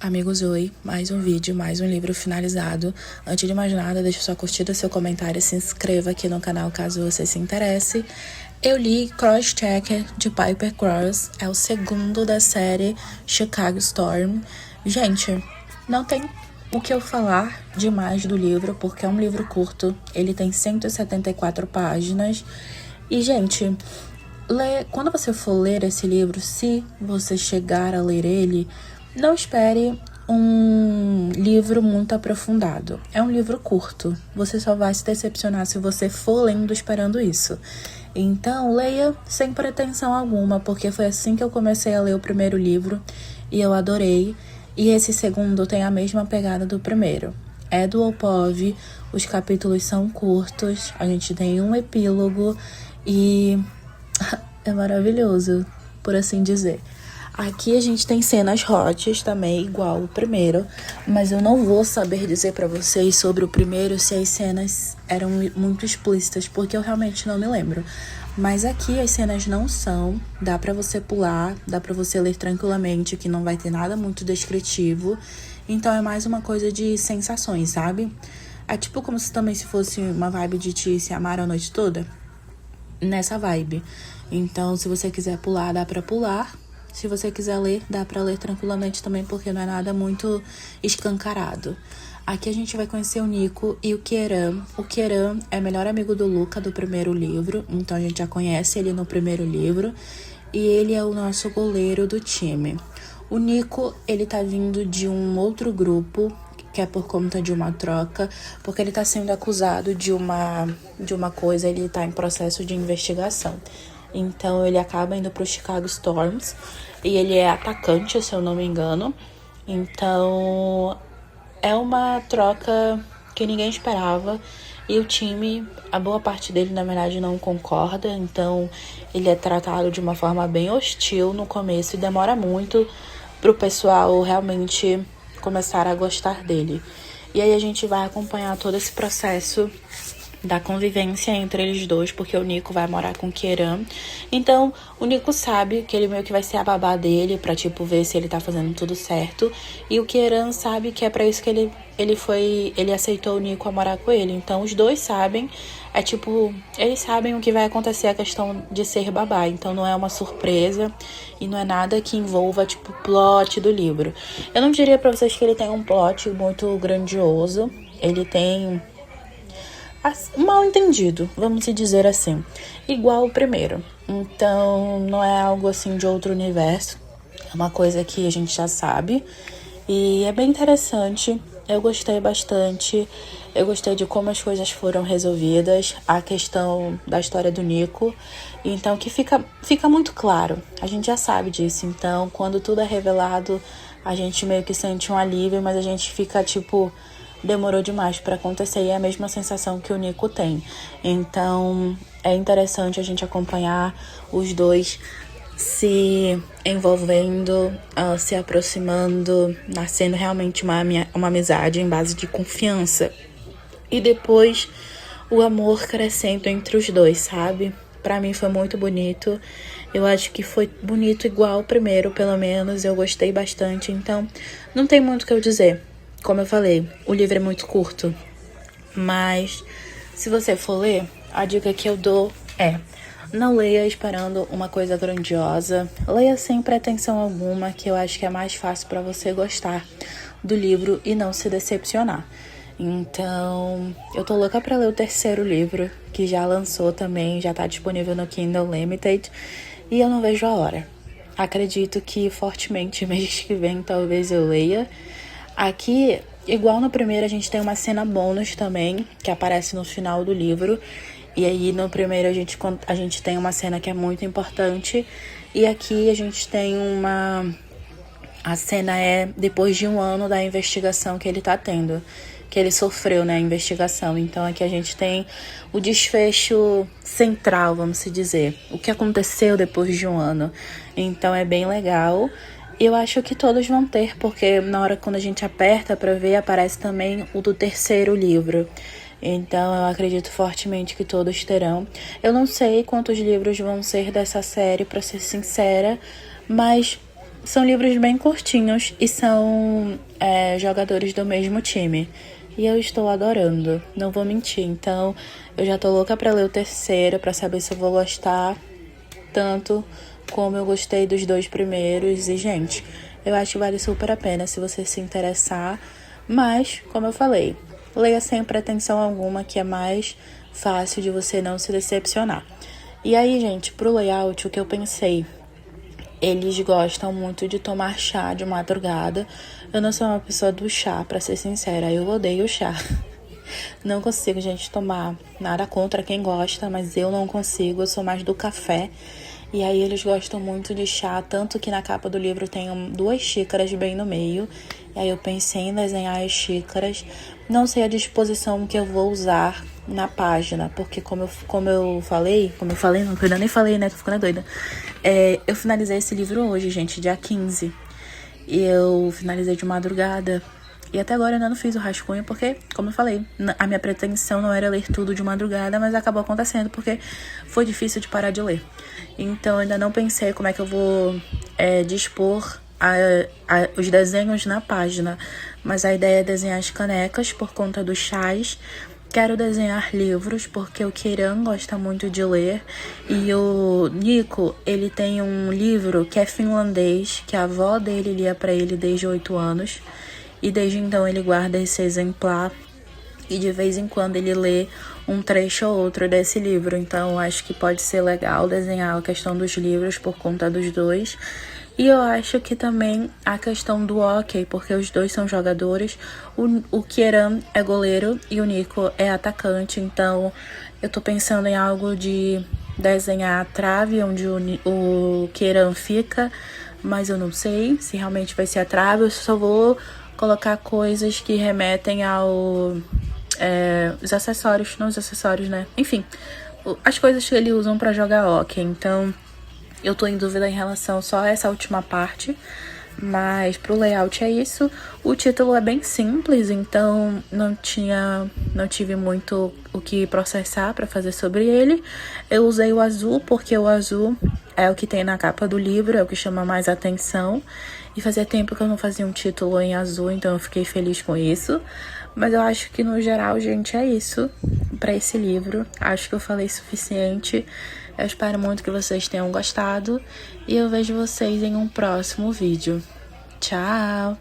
Amigos, oi, mais um vídeo, mais um livro finalizado. Antes de mais nada, deixa sua curtida, seu comentário e se inscreva aqui no canal caso você se interesse. Eu li Cross Checker de Piper Cross, é o segundo da série Chicago Storm. Gente, não tem o que eu falar demais do livro, porque é um livro curto, ele tem 174 páginas. E, gente, quando você for ler esse livro, se você chegar a ler ele, não espere um livro muito aprofundado. É um livro curto. Você só vai se decepcionar se você for lendo esperando isso. Então, leia sem pretensão alguma, porque foi assim que eu comecei a ler o primeiro livro e eu adorei. E esse segundo tem a mesma pegada do primeiro. É do Opov, os capítulos são curtos, a gente tem um epílogo e é maravilhoso, por assim dizer. Aqui a gente tem cenas hot também, igual o primeiro, mas eu não vou saber dizer pra vocês sobre o primeiro se as cenas eram muito explícitas, porque eu realmente não me lembro. Mas aqui as cenas não são, dá pra você pular, dá pra você ler tranquilamente, que não vai ter nada muito descritivo. Então é mais uma coisa de sensações, sabe? É tipo como se também se fosse uma vibe de Te Se Amar a Noite Toda, nessa vibe. Então, se você quiser pular, dá pra pular. Se você quiser ler, dá pra ler tranquilamente também, porque não é nada muito escancarado. Aqui a gente vai conhecer o Nico e o Kieran. O Kieran é melhor amigo do Luca do primeiro livro, então a gente já conhece ele no primeiro livro. E ele é o nosso goleiro do time. O Nico, ele tá vindo de um outro grupo, que é por conta de uma troca, porque ele tá sendo acusado de uma coisa, ele tá em processo de investigação. Então ele acaba indo pro Chicago Storms e ele é atacante, se eu não me engano. Então é uma troca que ninguém esperava e o time, a boa parte dele na verdade não concorda. Então ele é tratado de uma forma bem hostil no começo e demora muito pro pessoal realmente começar a gostar dele. E aí a gente vai acompanhar todo esse processo da convivência entre eles dois, porque o Nico vai morar com o Kieran. Então, o Nico sabe que ele meio que vai ser a babá dele, pra, tipo, ver se ele tá fazendo tudo certo. E o Kieran sabe que é pra isso que ele aceitou o Nico a morar com ele. Então, os dois sabem, é tipo, eles sabem o que vai acontecer, a questão de ser babá. Então, não é uma surpresa e não é nada que envolva, tipo, o plot do livro. Eu não diria pra vocês que ele tem um plot muito grandioso. Ele tem mal entendido, vamos dizer assim, igual o primeiro. Então não é algo assim de outro universo, é uma coisa que a gente já sabe e é bem interessante. Eu gostei bastante, eu gostei de como as coisas foram resolvidas, a questão da história do Nico. Então que fica muito claro, a gente já sabe disso. Então quando tudo é revelado, a gente meio que sente um alívio, mas a gente fica tipo, demorou demais para acontecer, e é a mesma sensação que o Nico tem. Então é interessante a gente acompanhar os dois se envolvendo, se aproximando, nascendo realmente uma amizade em base de confiança. E depois o amor crescendo entre os dois, sabe? Pra mim foi muito bonito. Eu acho que foi bonito igual o primeiro, pelo menos. Eu gostei bastante. Então, não tem muito o que eu dizer. Como eu falei, o livro é muito curto, mas se você for ler, a dica que eu dou é: não leia esperando uma coisa grandiosa, leia sem pretensão alguma, que eu acho que é mais fácil para você gostar do livro e não se decepcionar. Então, eu tô louca pra ler o terceiro livro, que já lançou também, já tá disponível no Kindle Limited, e eu não vejo a hora. Acredito que fortemente mês que vem talvez eu leia. Aqui, igual no primeiro, a gente tem uma cena bônus também, que aparece no final do livro. E aí, no primeiro, a gente tem uma cena que é muito importante. E aqui a gente tem a cena é depois de 1 ano da investigação que ele tá tendo, que ele sofreu, né, a investigação. Então aqui a gente tem o desfecho central, vamos se dizer, o que aconteceu depois de 1 ano. Então é bem legal. Eu acho que todos vão ter, porque na hora quando a gente aperta pra ver, aparece também o do terceiro livro. Então eu acredito fortemente que todos terão. Eu não sei quantos livros vão ser dessa série, pra ser sincera, mas São livros bem curtinhos e são jogadores do mesmo time. E eu estou adorando, não vou mentir. Então, eu já tô louca pra ler o terceiro, pra saber se eu vou gostar tanto como eu gostei dos 2 primeiros. E, gente, eu acho que vale super a pena se você se interessar. Mas, como eu falei, leia sem pretensão alguma, que é mais fácil de você não se decepcionar. E aí, gente, pro layout, o que eu pensei? Eles gostam muito de tomar chá de madrugada. Eu não sou uma pessoa do chá, pra ser sincera. Eu odeio chá. Não consigo, gente, tomar nada contra quem gosta, mas eu não consigo. Eu sou mais do café. E aí eles gostam muito de chá, tanto que na capa do livro tem 2 xícaras bem no meio. E aí eu pensei em desenhar as xícaras. Não sei a disposição que eu vou usar na página, porque como eu falei, não, eu ainda nem falei, né, tô ficando doida. Eu finalizei esse livro hoje, gente, dia 15. E eu finalizei de madrugada. E até agora eu ainda não fiz o rascunho, porque, como eu falei, a minha pretensão não era ler tudo de madrugada, mas acabou acontecendo, porque foi difícil de parar de ler. Então, eu ainda não pensei como é que eu vou dispor os desenhos na página. Mas a ideia é desenhar as canecas por conta dos chás. Quero desenhar livros, porque o Keiran gosta muito de ler. E o Nico, ele tem um livro que é finlandês, que a avó dele lia pra ele desde 8 anos. E desde então ele guarda esse exemplar. E de vez em quando ele lê um trecho ou outro desse livro. Então acho que pode ser legal desenhar a questão dos livros por conta dos dois. E eu acho que também a questão do hóquei, porque os dois são jogadores. O Keiran é goleiro e o Nico é atacante. Então eu tô pensando em algo de desenhar a trave onde o Keiran fica. Mas eu não sei se realmente vai ser a trave. Eu só vou colocar coisas que remetem ao... os acessórios, não os acessórios, né? Enfim, as coisas que ele usam pra jogar hóquei. Então, eu tô em dúvida em relação só a essa última parte. Mas pro layout é isso. O título é bem simples, então não tive muito o que processar pra fazer sobre ele. Eu usei o azul, porque o azul é o que tem na capa do livro, é o que chama mais atenção. E fazia tempo que eu não fazia um título em azul, então eu fiquei feliz com isso. Mas eu acho que no geral, gente, é isso pra esse livro. Acho que eu falei suficiente. Eu espero muito que vocês tenham gostado. E eu vejo vocês em um próximo vídeo. Tchau!